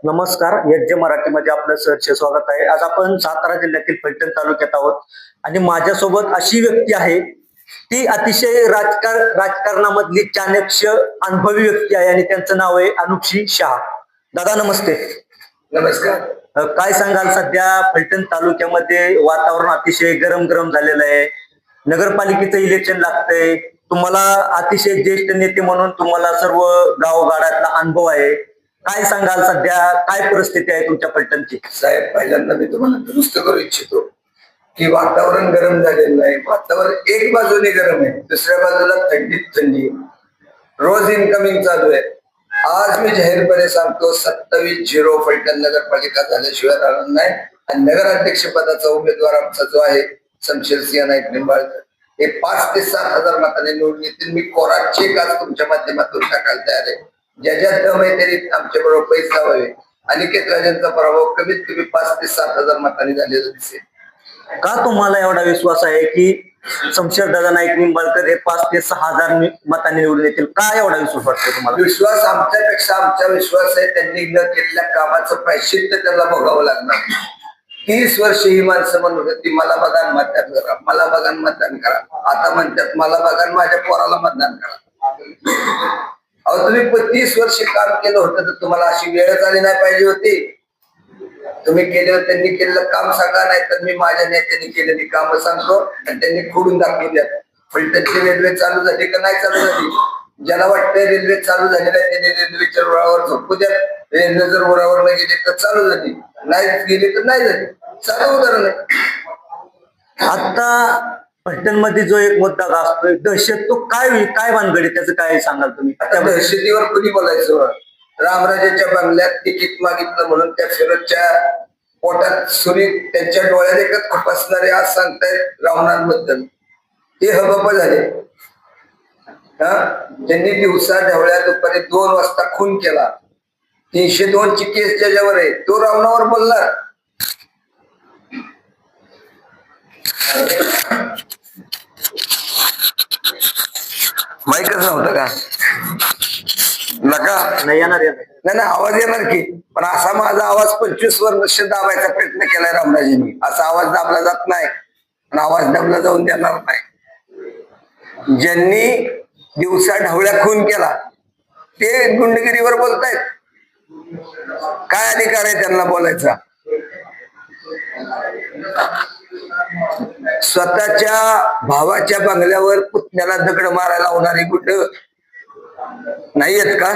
नमस्कार. H J मराठीमध्ये आपलं सहर्ष स्वागत आहे. आज आपण सातारा जिल्ह्यातील फलटण तालुक्यात आहोत आणि माझ्यासोबत अशी व्यक्ती आहे, ती अतिशय राजकारणामधली चाणक्य अनुभवी व्यक्ती आहे आणि त्यांचं नाव आहे अनुपसिंह शहा. दादा नमस्ते. नमस्कार. काय सांगाल, सध्या फलटण तालुक्यामध्ये वातावरण अतिशय गरम गरम झालेलं आहे. नगरपालिकेचं इलेक्शन लागतंय. तुम्हाला अतिशय ज्येष्ठ नेते म्हणून तुम्हाला सर्व गावगाड्यातला अनुभव आहे. काय सांगाल, सध्या काय परिस्थिती आहे तुमच्या फलटणची? साहेब, पहिल्यांदा मी तुम्हाला दुरुस्त करू इच्छितो की वातावरण गरम झालेलं आहे. वातावरण एक बाजूने गरम आहे, दुसऱ्या बाजूला थंडी. रोज इनकमिंग चालू आहे. आज मी जाहीरपणे सांगतो, 27-0 फलटण नगरपालिका झाल्याशिवाय राहणार नाही. आणि नगराध्यक्ष पदाचा उमेदवार आमचा जो आहे शमशेरसिंह नाईक निंबाळकर, हे 5 ते 7 हजार मतांनी निवडून येतील. मी कोरा चेक आज तुमच्या माध्यमातून टाकायला तयार आहे. ज्याच्यात दम आहे त्यांनी आमच्या बरोबर पैसा व्हावे. अनिकेत राजेंचा पराभव कमीत कमी 5 ते 7 हजार मतांनी झालेला दिसेल. का तुम्हाला एवढा विश्वास आहे की शमशेरदादा नाईक निंबाळकर हे 5 ते 6 हजार मतांनी निवडून येतील? का एवढा विश्वास वाटतो तुम्हाला? विश्वास आमच्यापेक्षा आमचा विश्वास आहे, त्यांनी न केलेल्या कामाचं प्रायश्चित्त त्यांना भोगावं लागणार. 30 वर्ष ही माणसं म्हणत होती, मला बघा मतदान करा, मला बघा मतदान करा. आता म्हणतात, मला बघा माझ्या पोराला मतदान करा. अहो, तुम्ही 30 वर्ष काम केलं होतं तर तुम्हाला अशी वेळच आली नाही पाहिजे होती. तुम्ही केलं, त्यांनी केलेलं काम सांगा, नाही तर मी माझ्या नेत्यांनी केलेली कामं सांगतो आणि त्यांनी खोडून दाखवून द्या. फलटणची रेल्वे चालू झाली का नाही चालू झाली? ज्याला वाटतंय रेल्वे चालू झाली नाही, त्यांनी रेल्वेच्या रुळावर झोपू द्या. रेल्वे जर रुळावर नाही गेली तर चालू झाली, नाही गेली तर नाही झाली. साधं उदाहरण आहे. आता फलटण मध्ये जो एक मुद्दा गाजतोय दहशत, तो काय भानगडी, त्याचं काय सांगाल तुम्ही? आता दहशतीवर कुणी बोलायचं? रामराजेच्या बंगल्यात तिकीट मागितलं म्हणून त्या फिरोजच्या पोटात सुरी त्यांच्या डोळ्यात एकच खुपसणारे आज सांगतायत रावणांबद्दल. ते हबप झाले. त्यांनी दिवसा ढवळ्या दुपारी 2 वाजता खून केला. 302 ची केस ज्याच्यावर आहे तो रावणावर बोलणार. माहितच नव्हतं का? नका नाही येणार. नाही, आवाज येणार की, पण असा माझा आवाज 25 वर्ष दाबायचा प्रयत्न केलाय रामराजेंनी. असा आवाज दाबला जात नाही, पण आवाज दाबला जाऊन देणार नाही. ज्यांनी दिवसा ढवळ्या खून केला ते गुंडगिरीवर बोलतायत. काय अधिकार आहे त्यांना बोलायचा? स्वतःच्या भावाच्या बंगल्यावर पुतण्याला दगड मारायला लावणारी गुंड नाही आहेत का?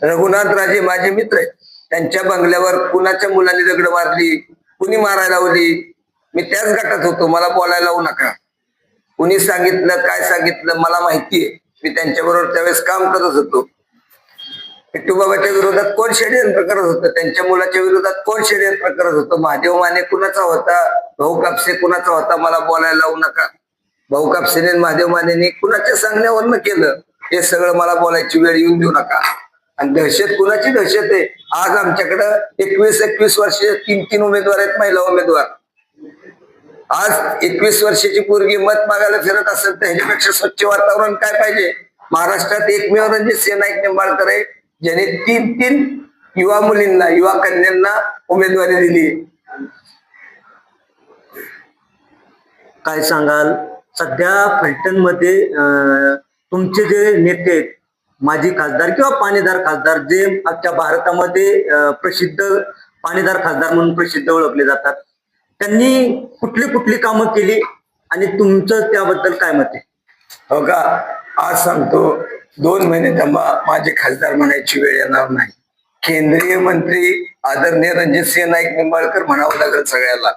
रघुनाथ राजे माझे मित्र आहेत, त्यांच्या बंगल्यावर कुणाच्या मुलांनी दगड मारली, कुणी मारायला लावली, मी त्याच गटात होतो. मला बोलायला लावू नका. कुणी सांगितलं, काय सांगितलं मला माहितीये. मी त्यांच्याबरोबर त्यावेळेस काम करत होतो. पिट्टूबाबाच्या विरोधात कोण षडयंत्र करत होतं? त्यांच्या मुलाच्या विरोधात कोण षडयंत्र करत होतं? महादेव माने कुणाचा होता? भाऊ कापसे कुणाचा होता? मला बोलायला लावू नका. भाऊ कापसेने महादेव मानेने कुणाच्या सांगण्यावरनं केलं हे सगळं मला बोलायची वेळ येऊन देऊ नका. आणि दहशत कुणाची दहशत आहे? आज आमच्याकडं 21 वर्ष 3 उमेदवार आहेत, महिला उमेदवार. आज 21 वर्षाची पोरगी मत मागायला फिरत असेल तर ह्याच्यापेक्षा स्वच्छ वातावरण काय पाहिजे? महाराष्ट्रात एकमेव रणजितसिंह नाईक निंबाळकर आहे ज्याने 3 युवा मुलींना, युवा कन्यांना उमेदवारी दिली. काय सांगाल, सध्या फलटण मध्ये तुमचे जे नेते आहेत, माजी खासदार किंवा पाणीदार खासदार, जे अख्ख्या भारतामध्ये प्रसिद्ध पाणीदार खासदार म्हणून प्रसिद्ध ओळखले जातात, त्यांनी कुठली कामं केली आणि तुमचं त्याबद्दल काय मत आहे? हो का, आज सांगतो, 2 महिने माझे खासदार म्हणायची वेळ येणार नाही. केंद्रीय मंत्री आदरणीय रणजितसिंह नाईक निंबाळकर म्हणावं लागेल सगळ्याला.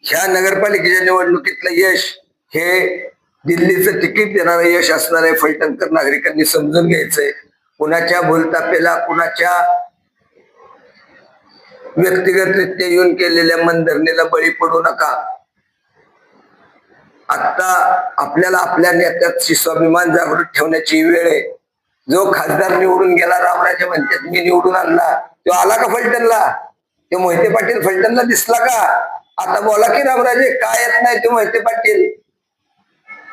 ह्या नगरपालिकेच्या निवडणुकीतलं यश हे दिल्लीचं तिकीट देणारं यश असणार आहे. फलटणकर नागरिकांनी समजून घ्यायचंय. कुणाच्या भूलतापेला, कुणाच्या व्यक्तिगतरित्या येऊन केलेल्या मनधरणीला बळी पडू नका. आता आपल्याला आपल्या नेत्यात स्वाभिमान जागृत ठेवण्याची वेळ आहे. जो खासदार निवडून गेला, रामराजे म्हणतात मी निवडून आणला, तो आला का फलटणला? ते मोहिते पाटील फलटणला दिसला का? आता बोला की रामराजे, काय येत नाही ते मोहिते पाटील?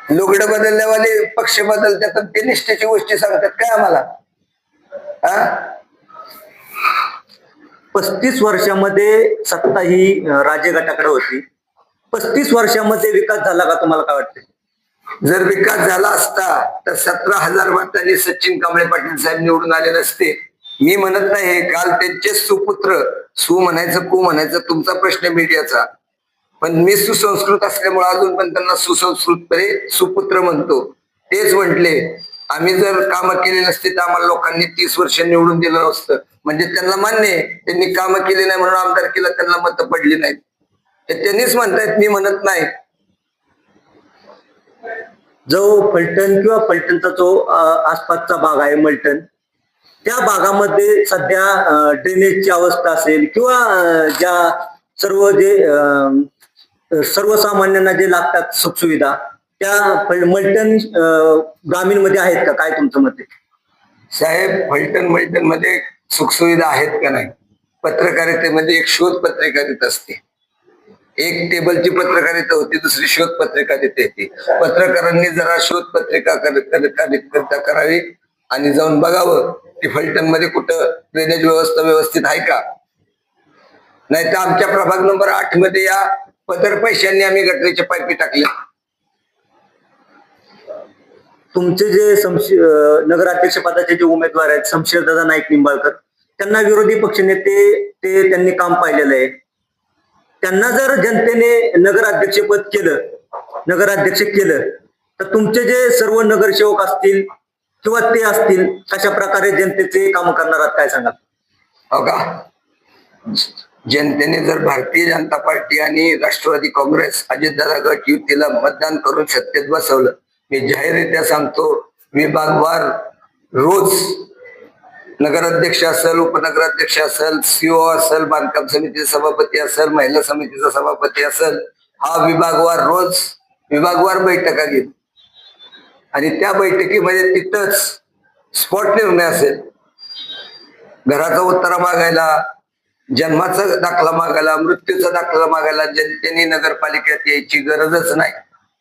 लुगडं बदलल्यावाले पक्ष बदलतात, ते निष्ठेची गोष्टी सांगतात काय आम्हाला? 35 वर्षामध्ये सत्ता ही राजे गटाकडे होती. 35 वर्षामध्ये विकास झाला का, तुम्हाला काय वाटतं? जर विकास झाला असता तर 17,000 मतांनी सचिन कांबळे पाटील साहेब निवडून आले नसते. मी म्हणत नाही, काल त्यांचे सुपुत्र, सु म्हणायचं कु म्हणायचं तुमचा प्रश्न मीडियाचा, पण मी सुसंस्कृत असल्यामुळे अजून पण त्यांना सुसंस्कृतपणे सुपुत्र म्हणतो. तेच म्हटले, आम्ही जर कामं केली नसती तर आम्हाला लोकांनी 30 वर्ष निवडून दिलं नसतं. म्हणजे त्यांना मान्य आहे, त्यांनी कामं केली नाही म्हणून आमदारकीला त्यांना मतं पडली नाहीत. हे त्यांनीच म्हणतायत, मी म्हणत नाही. जो फलटण किंवा फलटणचा जो आसपासचा भाग आहे मलटण, त्या भागामध्ये सध्या ड्रेनेजची अवस्था असेल किंवा ज्या सर्व जे सर्वसामान्यांना जे लागतात सुखसुविधा, त्या मलटण ग्रामीण मध्ये आहेत का, काय तुमचं मत आहे? साहेब, मलटण मध्ये सुखसुविधा आहेत का नाही? पत्रकारितेमध्ये एक शोध पत्रकारिता असते. एक टेबलची पत्रकारिता होती, दुसरी शोध पत्रकारिता येते. पत्रकारांनी जरा शोध पत्रकारिता करावी आणि जाऊन बघावं की फलटण मध्ये कुठं ड्रेनेज व्यवस्था व्यवस्थित आहे का. नाही तर आमच्या प्रभाग नंबर 8 मध्ये या पदर पैशांनी आम्ही गटरीच्या पाईपी टाकल्या. तुमचे जे नगराध्यक्ष पदाचे जे उमेदवार आहेत, शमशेरदादा नाईक निंबाळकर, त्यांना विरोधी पक्षनेते ते त्यांनी काम पाहिलेलं आहे. त्यांना जर जनतेने नगराध्यक्ष केलं तर तुमचे जे सर्व नगरसेवक असतील किंवा ते असतील, कशा प्रकारे जनतेचे काम करणार आहात, काय सांगाल? हो का, जनतेने जर भारतीय जनता पार्टी आणि राष्ट्रवादी काँग्रेस अजितदादा गट युतीला मतदान करून सत्तेत बसवलं, मी जाहीररित्या सांगतो, विभागवार रोज नगराध्यक्ष असेल, उपनगराध्यक्ष असेल, सीओ असेल, बांधकाम समितीचे सभापती असेल, महिला समितीचा सभापती असेल, हा विभागवार रोज विभागवार बैठका घेईल आणि त्या बैठकीमध्ये तिथंच स्पॉट निर्णय असेल. घराचा उत्तरा मागायला, जन्माचा दाखला मागायला, मृत्यूचा दाखला मागायला जनतेने नगरपालिकेत यायची गरजच नाही.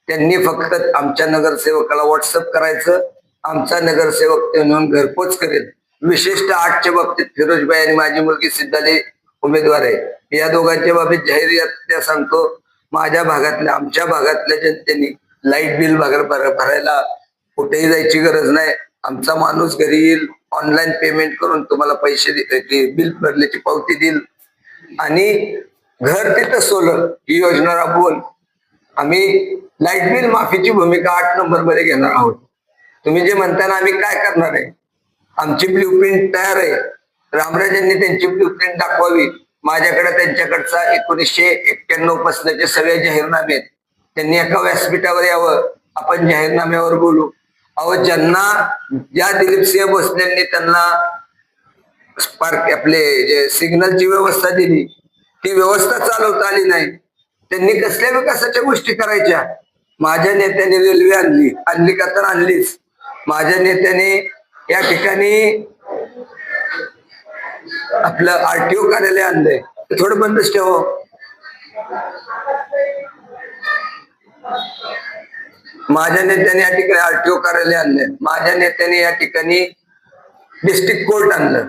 त्यांनी फक्त आमच्या नगरसेवकाला व्हॉट्सअप करायचं, आमचा नगरसेवक ते नेऊन घरपोच करेल. विशिष्ट 8च्या बाबतीत फिरोजबाई आणि माझी मुलगी सिद्धाली उमेदवार आहे. या दोघांच्या बाबतीत जाहीररित्या सांगतो, माझ्या भागातल्या, आमच्या भागातल्या जनतेने लाईट बिल भरायला कुठेही जायची गरज नाही. आमचा माणूस घरी येईल, ऑनलाईन पेमेंट करून तुम्हाला पैसे बिल भरल्याची पावती देईल आणि घर तिथं सोलर ही योजना राबवून आम्ही लाईट बिल माफीची भूमिका 8 नंबर मध्ये घेणार आहोत. तुम्ही जे म्हणता ना आम्ही काय करणार आहे, आमची ब्ल्यूप्रिंट तयार आहे. रामराजांनी त्यांची ब्ल्यूप्रिंट दाखवावी. माझ्याकडे त्यांच्याकडचा 1991 पासूनचे सगळे जाहीरनामे आहेत. त्यांनी एका व्यासपीठावर यावं, आपण जाहीरनाम्यावर बोलू. अहो, ज्या दिलीपसिंह भोसलेंनी त्यांना स्पार्क आपले जे सिग्नलची व्यवस्था दिली, ती व्यवस्था चालवता आली नाही. त्यांनी कसल्या विकासाच्या गोष्टी करायच्या? माझ्या नेत्याने रेल्वे आणली का तर आणलीच. माझ्या नेत्याने या ठिकाणी आपलं आरटीओ कार्यालय आणलंय, थोडं बंदच ठेव. माझ्या नेत्याने या ठिकाणी आरटीओ कार्यालय आणलंय. माझ्या नेत्याने या ठिकाणी डिस्ट्रिक्ट कोर्ट आणलं,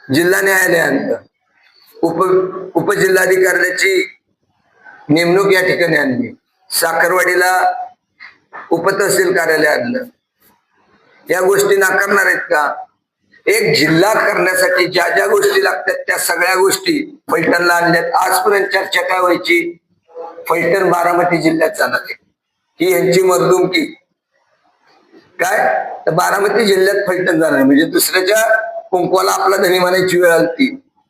जिल्हा न्यायालय आणलं, उपजिल्हाधिकाऱ्याची नेमणूक या ठिकाणी आणली, साखरवाडीला उपतहसील कार्यालय आणलं. या गोष्टी नाकारणार आहेत का? एक जिल्हा करण्यासाठी ज्या ज्या गोष्टी लागतात त्या सगळ्या गोष्टी फलटणला आणल्यात. आजपर्यंत चर्चा काय व्हायची, फलटण बारामती जिल्ह्यात जाणार आहे ही यांची मर्दुमकी. काय तर बारामती जिल्ह्यात फलटण जाणार म्हणजे दुसऱ्याच्या कुंकवाला आपला धनी म्हणायची वेळ आली.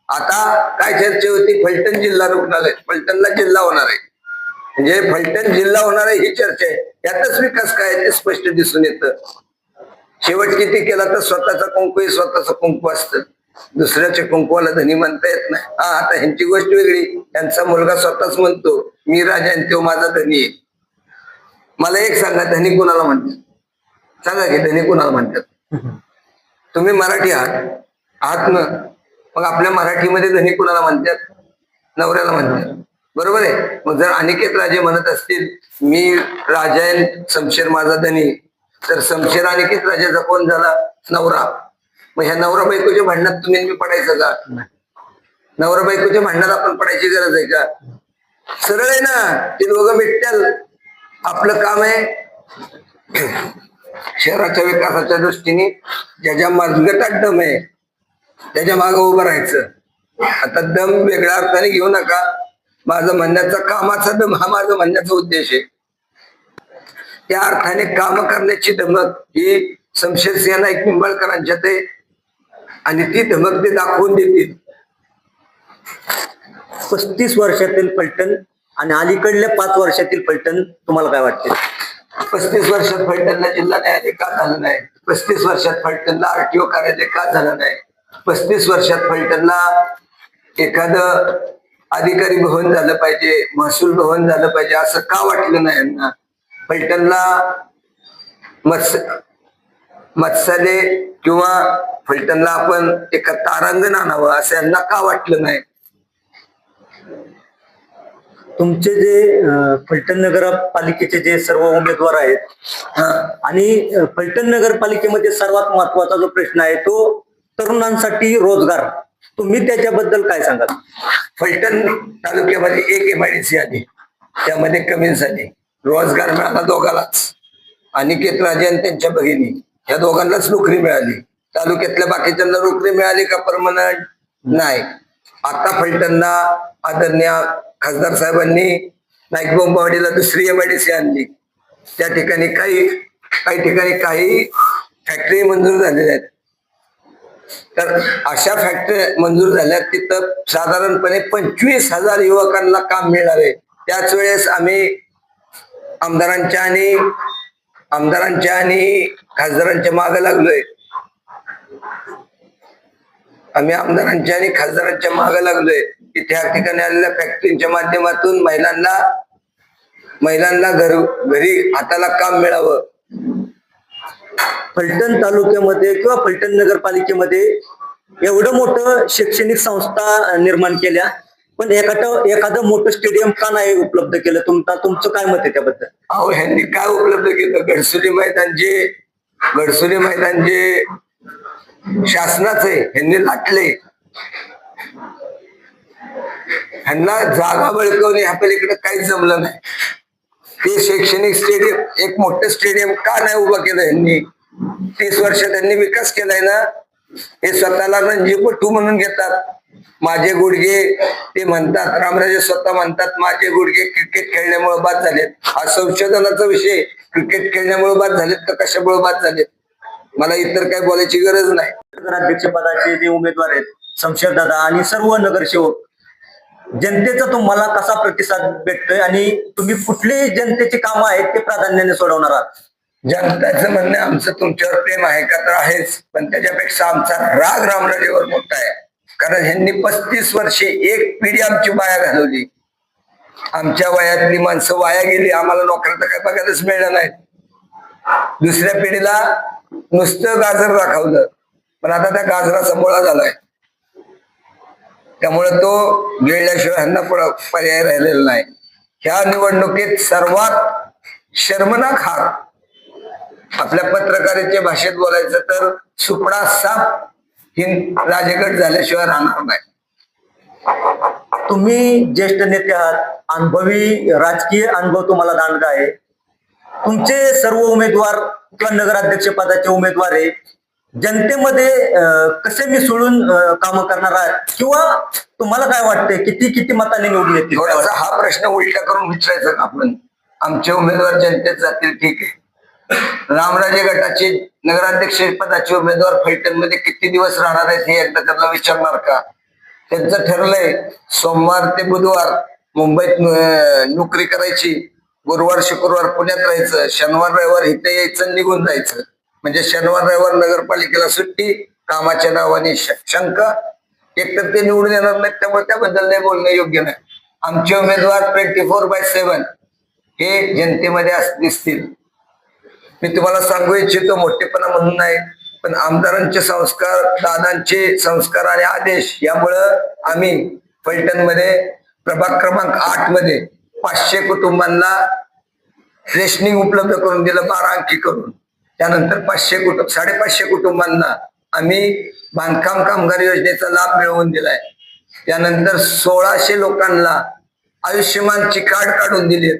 आता काय चर्चा होती, फलटण जिल्हा रुग्णालय, फलटणला जिल्हा होणार आहे म्हणजे फलटण जिल्हा होणार आहे ही चर्चा आहे. यातच विकास काय ते स्पष्ट दिसून येतं. शेवट किती केला तर स्वतःचा कुंकू हे स्वतःचं कुंकू असतं, दुसऱ्याच्या कुंकवाला धनी म्हणता येत नाही. हा, आता ह्यांची गोष्ट वेगळी. त्यांचा मुलगा स्वतःच म्हणतो मी राजा आणि तो माझा धनी आहे. मला एक सांगा, धनी कुणाला म्हणतात? सांगा की धनी कुणाला म्हणतात? तुम्ही मराठी आहात ना, मग आपल्या मराठीमध्ये धनी कुणाला म्हणतात? नवऱ्याला म्हणतात, बरोबर आहे. मग जर अनिकेत राजे म्हणत असतील मी राजा आहे शमशेर माझा धनी, तर शमशेर अनिकेत राजाचा कोण झाला? नवरा. मग ह्या नवरा बायकोच्या भांडणात तुम्ही पडायचं का? नवरा बायकोच्या भांडणात आपण पडायची गरज आहे का? सरळ आहे ना, ते दोघं भेटतील. आपलं काम आहे शहराच्या विकासाच्या दृष्टीने ज्याच्या मजगटात दम आहे त्याच्या मागे उभं राहायचं. आता दम वेगळ्या अर्थाने घेऊ नका. माझं म्हणण्याचा कामाचा दम हा माझा म्हणण्याचा उद्देश आहे. त्या अर्थाने काम करण्याची धमक ही शमशेरसिंह नाईक निंबाळकरांच्यात आहे आणि ती धमक ते दाखवून देतील. 35 वर्षातील फलटण आणि अलीकडल्या 5 वर्षातील फलटण तुम्हाला काय वाटते? 35 वर्षात फलटणला जिल्हा न्यायालय का झालं नाही? 35 वर्षात फलटणला आरटीओ कार्यालय का झालं नाही? 35 वर्षात फलटणला एखादं अधिकारी भवन झालं पाहिजे, महसूल भवन झालं पाहिजे असं का वाटलं नाही यांना? फलटणला मत्स्यालय किंवा फलटणला आपण एका तारांगण आणावं असं यांना का वाटलं नाही? तुमचे जे फलटण नगरपालिकेचे जे सर्व उमेदवार आहेत आणि फलटण नगरपालिकेमध्ये सर्वात महत्वाचा जो प्रश्न आहे तो तरुणांसाठी रोजगार, तुम्ही त्याच्याबद्दल काय सांगाल? फलटण तालुक्यामध्ये एक MIDC आली, त्यामध्ये कमी झाली. रोजगार मिळाला दोघांनाच. अनिकेत राजे आणि त्यांच्या भगिनी या दोघांनाच नोकरी मिळाली. तालुक्यातल्या बाकीच्यांना नोकरी मिळाली का परमनंट? नाही. आता फलटणला आदरणीय खासदार साहेबांनी नाईक बोंबावाडीला दुसरी MIDC आणली. त्या ठिकाणी काही ठिकाणी काही फॅक्टरी मंजूर झालेल्या आहेत. तर अशा फॅक्टरी मंजूर झाल्यात तिथं साधारणपणे 25,000 युवकांना काम मिळणार आहे. त्याच वेळेस आम्ही आमदारांच्या आणि खासदारांच्या मागे लागलोय. आम्ही आमदारांच्या आणि खासदारांच्या मागे लागलोय की त्या ठिकाणी आलेल्या फॅक्टरीच्या माध्यमातून महिलांना घरी हाताला काम मिळावं. फलटण तालुक्यामध्ये किंवा फलटण नगरपालिकेमध्ये एवढं मोठं शैक्षणिक संस्था निर्माण केल्या, पण एखादं मोठं स्टेडियम का नाही उपलब्ध केलं? तुमचं काय मत आहे त्याबद्दल? अहो, ह्यांनी काय उपलब्ध केलं? गडसुली मैदान जे शासनाचं आहे ह्यांनी लाटले. ह्यांना जागा बळकवणे ह्या पलीकडे काहीच जमलं नाही. ते शैक्षणिक स्टेडियम, एक मोठं स्टेडियम का नाही उभं केलं ह्यांनी? 30 वर्ष त्यांनी विकास केलाय ना. हे स्वतःला रणजीपटू म्हणून घेतात. माझे गुडघे ते म्हणतात, रामराजे स्वतः म्हणतात माझे गुडघे क्रिकेट खेळण्यामुळे बाद झालेत. हा संशोधनाचा विषय. क्रिकेट खेळण्यामुळे बाद झालेत तर कशामुळे बाद झालेत? मला इतर काही बोलायची गरज नाही. नगराध्यक्ष पदाचे जे उमेदवार आहेत शमशेरदादा आणि सर्व नगरसेवक, जनतेचा तुम्हाला कसा प्रतिसाद भेटतोय आणि तुम्ही कुठली जनतेची कामं आहेत ते प्राधान्याने सोडवणार आहात? जनताचं म्हणणं आमचं तुमच्यावर प्रेम आहे का? तर आहेच, पण त्याच्यापेक्षा आमचा राग रामराजेवर मोठा आहे. कारण ह्यांनी 35 वर्षे एक पिढी आमची वाया घालवली. आमच्या वयातली माणसं वाया गेली. आम्हाला नोकऱ्या तर काय बघायलाच मिळलं नाही. दुसऱ्या पिढीला नुसतं गाजर दाखवलं, पण आता त्या गाजराचा मुळा झालाय. त्यामुळे तो गिळल्याशिवाय ह्यांना पर्याय राहिलेला नाही. ह्या निवडणुकीत सर्वात शर्मनाक हार, आपल्या पत्रकाराच्या भाषेत बोलायचं तर सुपडा साप ही राजेगड झाल्याशिवाय राहणार नाही. तुम्ही ज्येष्ठ नेते आहात, अनुभवी राजकीय अनुभव तुम्हाला दांडगा आहे. तुमचे सर्व उमेदवार किंवा नगराध्यक्ष पदाचे उमेदवार आहे, जनतेमध्ये कसे मिसळून कामं करणार आहात किंवा तुम्हाला काय वाटतंय किती मतांनी निवडून येतील? थोडासा हा प्रश्न उलटा करून विचारायचा आपण. आमचे उमेदवार जनतेत जातील, ठीक आहे. रामराजे गटाचे नगराध्यक्ष पदाचे उमेदवार फलटण मध्ये किती दिवस राहणार आहेत हे एकदा त्यांना विचारणार का? त्यांचं ठरलंय सोमवार ते बुधवार मुंबईत नोकरी करायची, गुरुवार शुक्रवार पुण्यात राहायचं, शनिवार रविवार इथे यायचं, निघून जायचं. म्हणजे शनिवार रविवार नगरपालिकेला सुट्टी, कामाच्या नावाने शंका. एकतर ते निवडून येणार नाहीत, त्यामुळे त्याबद्दल नाही बोलणं योग्य नाही. आमचे उमेदवार 24/7 हे जनतेमध्ये दिसतील. मी तुम्हाला सांगू इच्छितो, मोठेपणा म्हणून नाही, पण आमदारांचे संस्कार, दादांचे संस्कार आणि आदेश यामुळं आम्ही फलटण मध्ये प्रभाग क्रमांक 8 मध्ये 500 कुटुंबांना रेशनिंग उपलब्ध करून दिलं, 12 अंकी करून. त्यानंतर 550 कुटुंबांना आम्ही बांधकाम कामगार योजनेचा लाभ मिळवून दिलाय. त्यानंतर 1600 लोकांना आयुष्यमानची कार्ड काढून दिलेत.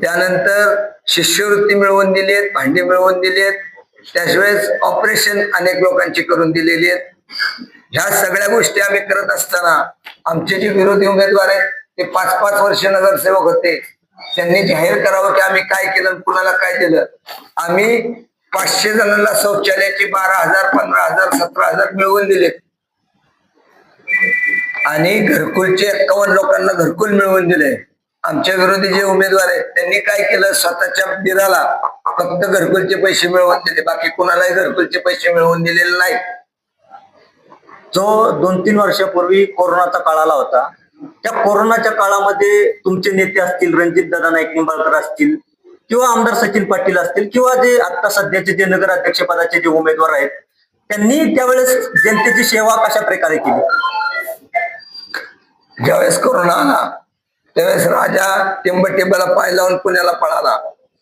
त्यानंतर शिष्यवृत्ती मिळवून दिलीत, भांडी मिळवून दिलीत. त्याशिवाय ऑपरेशन अनेक लोकांची करून दिलेली आहेत. ह्या सगळ्या गोष्टी आम्ही करत असताना आमचे जे विरोधी उमेदवार आहेत ते 5-5 वर्ष नगरसेवक होते. त्यांनी जाहीर करावं की आम्ही काय केलं, कुणाला काय दिलं. आम्ही 500 जणांना शौचालयाची 12,000, 15,000, 17,000 मिळवून दिले आणि घरकुलचे 51 लोकांना घरकुल मिळवून दिले. आमच्या विरोधी जे उमेदवार आहेत त्यांनी काय केलं, स्वतःच्या दिराला फक्त घरकुलचे पैसे मिळवून दिले, बाकी कुणालाही घरकुलचे पैसे मिळवून दिलेले नाही. जो 2-3 वर्षापूर्वी कोरोनाचा काळ आला होता, त्या कोरोनाच्या काळामध्ये तुमचे नेते असतील, रणजितदादा नाईक निंबाळकर असतील किंवा आमदार सचिन पाटील असतील किंवा जे आता सध्याचे जे नगराध्यक्ष पदाचे जे उमेदवार आहेत, त्यांनी त्यावेळेस जनतेची सेवा कशा प्रकारे केली? ज्यावेळेस कोरोना आला त्यावेळेस राजा टिंबटिंबाला पाय लावून पुण्याला पळाला.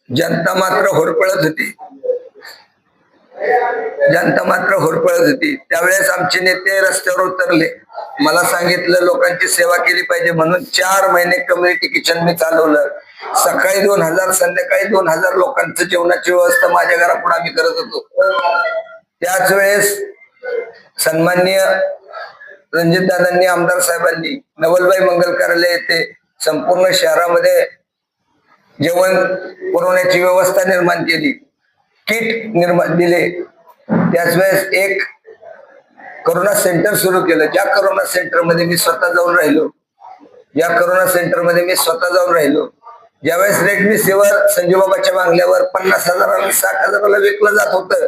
जनता मात्र होरपळत होती. त्यावेळेस आमचे नेते रस्त्यावर उतरले. मला सांगितलं लोकांची सेवा केली पाहिजे म्हणून 4 महिने कम्युनिटी किचन मी चालवलं. सकाळी 2000 संध्याकाळी 2000 लोकांचं जेवणाची व्यवस्था माझ्या घरापुढे आम्ही करत होतो. त्याच वेळेस सन्माननीय रणजितदादांनी, आमदार साहेबांनी नवलबाई मंगल कार्यालय येथे संपूर्ण शहरामध्ये जेवण पुरवण्याची व्यवस्था निर्माण केली, किट निर्माण दिले. त्याच वेळेस एक करोना सेंटर सुरू केलं. ज्या करोना सेंटरमध्ये मी स्वतः जाऊन राहिलो. ज्यावेळेस रेडमिसिवर संजूबाबाच्या बांगल्यावर 50,000 आणि 60,000ला विकलं जात होतं.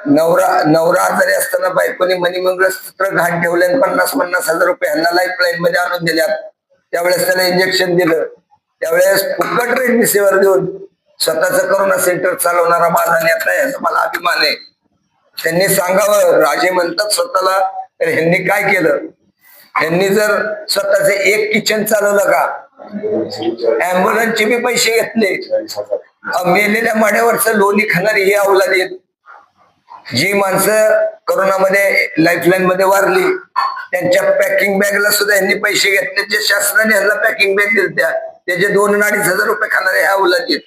नवरा आजारी असताना बायकोनी मणिमंगळसूत्र घाण ठेवले आणि 50,000 रुपये ह्यांना लाईफलाईन मध्ये आणून दिल्यात. त्यावेळेस त्याला इंजेक्शन दिलं. त्यावेळेस फुकट रेडमिसिवर देऊन स्वतःच करोना सेंटर चालवणारा माझा नेता आहे, याचा मला अभिमान आहे. त्यांनी सांगावं, राजे म्हणतात स्वतःला, तर ह्यांनी काय केलं? ह्यांनी जर स्वतःच एक किचन चालवलं का? अँब्युलन्सचे बी पैसे घेतले. मेलेल्या माड्यावरचं लोणी खाणारी ही अवलाद आहेत. जी माणसं करोनामध्ये लाईफलाईन मध्ये वारली त्यांच्या पॅकिंग बॅगला सुद्धा यांनी पैसे घेतले. जे शासनाने ह्यांना पॅकिंग बॅग दिल्या त्याचे 2 आणि 2.5 रुपये खाणारे ह्या अवलाद आहेत.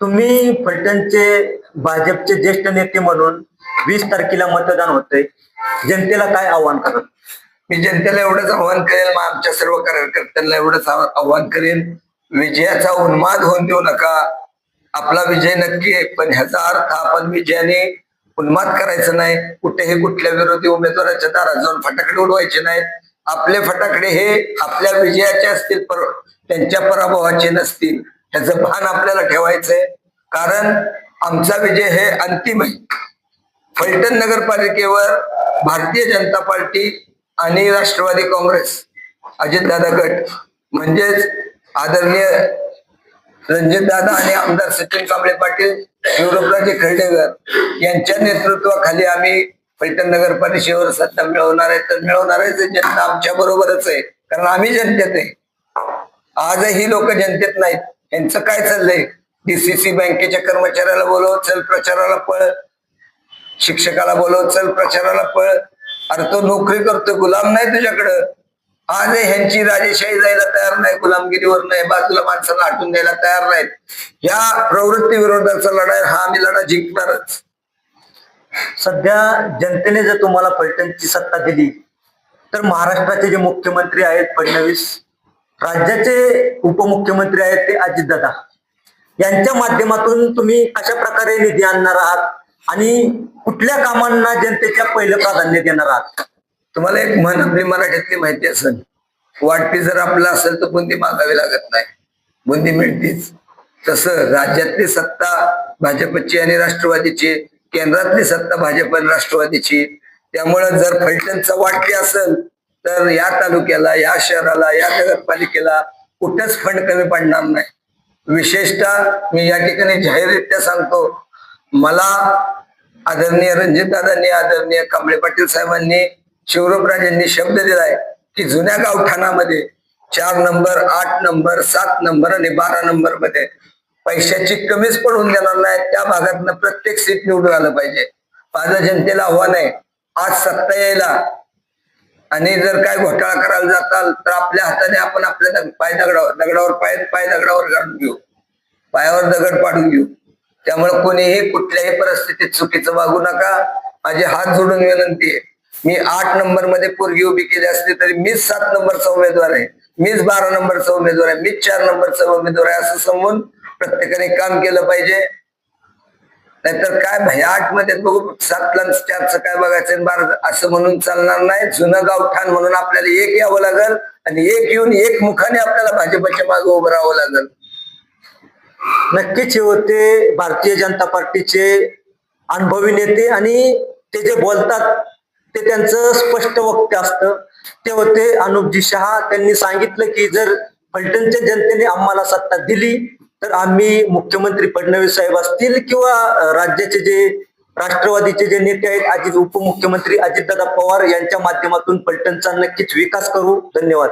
तुम्ही फलटणचे भाजपचे ज्येष्ठ नेते म्हणून 20 तारखेला मतदान होतंय, जनतेला काय आव्हान करत? मी जनतेला एवढंच आव्हान करेल, आमच्या सर्व कार्यकर्त्यांना एवढंच आव्हान करेल, विजयाचा उन्माद होऊन देऊ नका. आपला विजय नक्की आहे, पण ह्याचा अर्थ आपण विजयाने उन्माद करायचं नाही. कुठेही कुठल्या विरोधी उमेदवाराच्या दारात जाऊन फटाकडे उडवायचे नाहीत. आपले फटाकडे हे आपल्या विजयाचे असतील, त्यांच्या पराभवाचे नसतील. ह्याचं भान आपल्याला ठेवायचंय, कारण आमचा विजय हे अंतिम आहे. फलटण नगरपालिकेवर भारतीय जनता पार्टी आणि राष्ट्रवादी काँग्रेस, अजितदादा गट म्हणजेच आदरणीय रणजितदादा आणि आमदार सचिन कांबळे पाटील, शिवराजराजे खर्डेकर यांच्या नेतृत्वाखाली आम्ही फलटण नगरपालिकेवर सत्ता मिळवणार आहे. तर मिळवणार आहे, जनता आमच्या बरोबरच आहे, कारण आम्ही जनतेत आहे. आजही लोक जनतेत नाहीत. यांचं काय चाललंय? DCC बँकेच्या कर्मचाऱ्याला बोलव, चल प्रचाराला पळ. शिक्षकाला बोलव, चल प्रचाराला पळ. अरे तो नोकरी करतो, गुलाम नाही तुझ्याकडं. आज ह्यांची राजेशाही जायला तयार नाही, गुलामगिरीवर नाही, बाजूला माणसाला हटून द्यायला तयार नाहीत. या प्रवृत्ती विरोधाचा लढाई हा आम्ही लढा जिंकणारच. सध्या जनतेने जर तुम्हाला फलटणची सत्ता दिली तर महाराष्ट्राचे जे मुख्यमंत्री आहेत फडणवीस, राज्याचे उपमुख्यमंत्री आहेत ते अजितदादा, यांच्या माध्यमातून तुम्ही कशा प्रकारे निधी आणणार आहात आणि कुठल्या कामांना जनतेच्या पहिलं प्राधान्य देणार आहात? तुम्हाला एक म्हण आपली मराठीतली माहिती असेल, वाटती जर आपलं असेल तर बुंदी मागावी लागत नाही, बुंदी मिळतीच. तसं राज्यातली सत्ता भाजपची आणि राष्ट्रवादीची, केंद्रातली सत्ता भाजप आणि राष्ट्रवादीची. त्यामुळे जर फलटणचा वाटते असेल तर या तालुक्याला, या शहराला, या नगरपालिकेला कुठेच फंड कमी पडणार नाही. विशेषतः मी या ठिकाणी जाहीररित्या सांगतो, मला आदरणीय रणजितदादांनी, आदरणीय कांबळे पाटील साहेबांनी, शिवराजराजेंनी शब्द दिलाय की जुन्या गावठाणामध्ये 4 नंबर, 8 नंबर, 7 नंबर आणि 12 नंबर मध्ये पैशाची कमीच पडून देणार नाही. त्या भागातनं प्रत्येक सीट निवडून आलं पाहिजे. माझं जनतेला आव्हान आहे, आज सत्ता यायला आणि जर काय घोटाळा करायला जाताल तर आपल्या हाताने आपण आपल्या पाय दगडावर घालून घेऊ, पायावर दगड पाडून घेऊ. त्यामुळे कोणीही कुठल्याही परिस्थितीत चुकीचं वागू नका. माझे हात जोडून विनंती आहे. मी 8 नंबर मध्ये पोरगी उभी केली असली तरी मीच 7 नंबरचा उमेदवार आहे, मीच 12 नंबरचा उमेदवार आहे, मीच 4 नंबरचा उमेदवार आहे असं समजून प्रत्येकाने काम केलं पाहिजे. नाहीतर काय भाई 8 मध्ये बघू 7ला 4चं काय बघायचं 12 असं म्हणून चालणार नाही. जुनं गावठाण म्हणून आपल्याला एक यावं लागल आणि एक येऊन एक मुखाने आपल्याला भाजपच्या मागे उभं राहावं लागल. नक्कीच हे होते भारतीय जनता पार्टीचे अनुभवी नेते आणि ते जे बोलतात ते त्यांचं स्पष्ट वक्तव्य असतं. ते होते अनुपजी शहा. त्यांनी सांगितलं की जर फलटणच्या जनतेने आम्हाला सत्ता दिली तर आम्ही मुख्यमंत्री फडणवीस साहेब असतील किंवा राज्याचे जे राष्ट्रवादीचे जे नेते आहेत उपमुख्यमंत्री अजितदादा पवार यांच्या माध्यमातून फलटणचा नक्कीच विकास करू. धन्यवाद.